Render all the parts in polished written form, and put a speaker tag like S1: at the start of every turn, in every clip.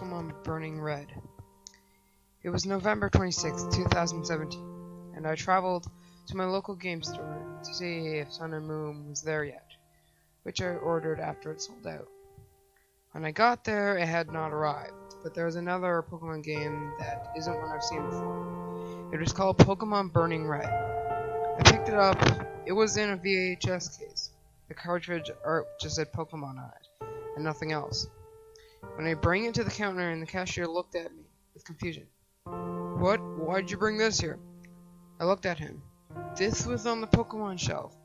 S1: Pokemon Burning Red. It was November 26th, 2017, and I traveled to my local game store to see if Sun and Moon was there yet, which I ordered after it sold out. When I got there, it had not arrived, but there was another Pokemon game that isn't one I've seen before. It was called Pokemon Burning Red. I picked it up. It was in a VHS case. The cartridge art just said Pokemon on it, and nothing else. When I bring it to the counter and the cashier looked at me with confusion. "What? Why'd you bring this here?" I looked at him. "This was on the Pokemon shelf."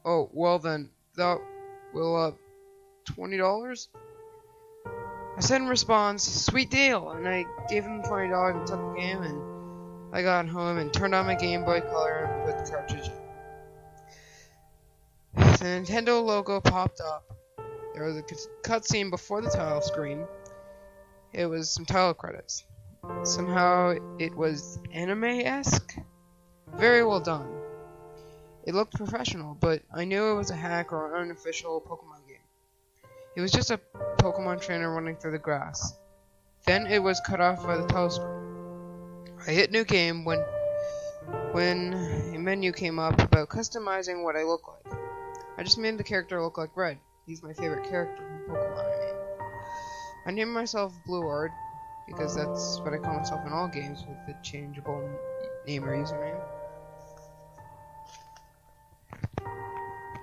S1: "Oh, well then, that will, $20? I said in response, "Sweet deal," and I gave him $20 and took the game, and I got home and turned on my Game Boy Color and put the cartridge in. The Nintendo logo popped up. There was a cutscene before the title screen. It was some title credits. Somehow it was anime-esque. Very well done. It looked professional, but I knew it was a hack or an unofficial Pokemon game. It was just a Pokemon trainer running through the grass. Then it was cut off by the title screen. I hit new game when a menu came up about customizing what I look like. I just made the character look like Red. He's my favorite character from Pokemon. I named myself Bluard because that's what I call myself in all games with a changeable name or username.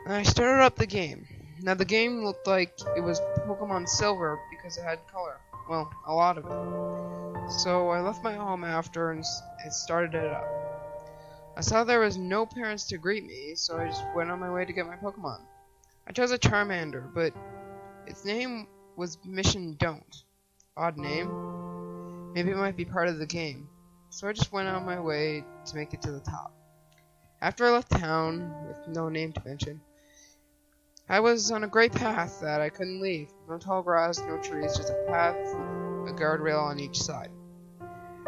S1: And I started up the game. Now the game looked like it was Pokemon Silver because it had color. Well, a lot of it. So I left my home after and started it up. I saw there was no parents to greet me, so I just went on my way to get my Pokemon. I chose a Charmander, but its name was Mission Don't. Odd name. Maybe it might be part of the game. So I just went on my way to make it to the top. After I left town, with no name to mention, I was on a great path that I couldn't leave. No tall grass, no trees, just a path, a guardrail on each side.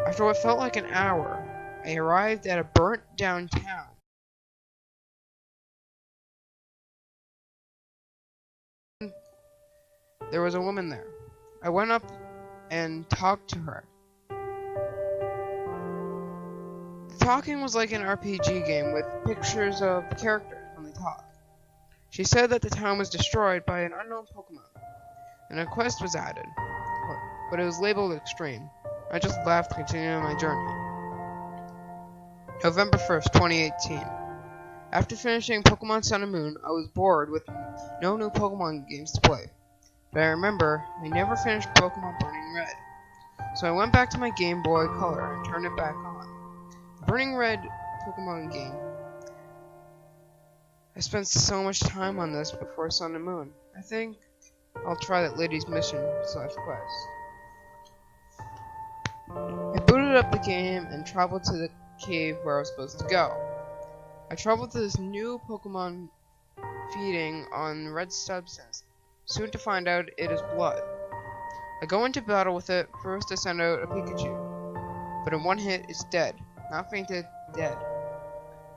S1: After what felt like an hour, I arrived at a burnt down town. There was a woman there. I went up and talked to her. The talking was like an RPG game with pictures of the characters when they talk. She said that the town was destroyed by an unknown Pokemon, and a quest was added, but it was labeled extreme. I just laughed, continuing my journey. November 1st, 2018. After finishing Pokemon Sun and Moon, I was bored with no new Pokemon games to play. But I remember I never finished Pokemon Burning Red. So I went back to my Game Boy Color and turned it back on. The Burning Red Pokemon game. I spent so much time on this before Sun and Moon. I think I'll try that lady's mission/quest. I booted up the game and traveled to the cave where I was supposed to go. I traveled to this new Pokemon feeding on red substance, soon to find out it is blood. I go into battle with it. First I send out a Pikachu, but in one hit it's dead. Not fainted, dead.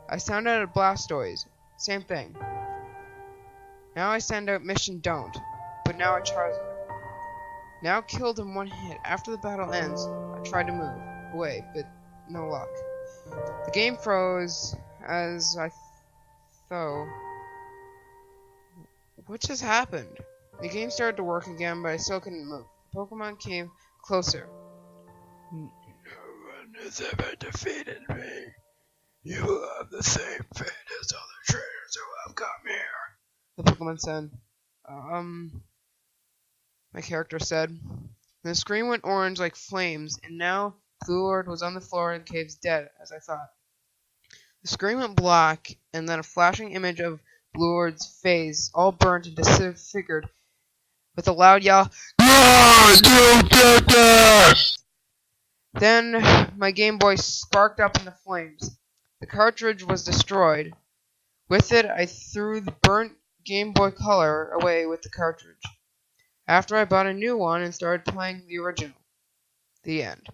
S1: I sound out a Blastoise, same thing. Now I send out Mission Don't, but now a Charizard. Now killed in one hit. After the battle ends, I try to move away, but no luck. The game froze as I thought. What just happened? The game started to work again, but I still couldn't move. The Pokemon came closer. "No one has ever defeated me. You will have the same fate as other trainers who have come here," the Pokemon said. My character said. The screen went orange like flames, and now Bluard was on the floor in the caves dead, as I thought. The screen went black, and then a flashing image of Bluard's face, all burnt and disfigured, with a loud yell, "God, you did this!" Then my Game Boy sparked up into flames. The cartridge was destroyed. With it, I threw the burnt Game Boy Color away with the cartridge. After I bought a new one and started playing the original. The end.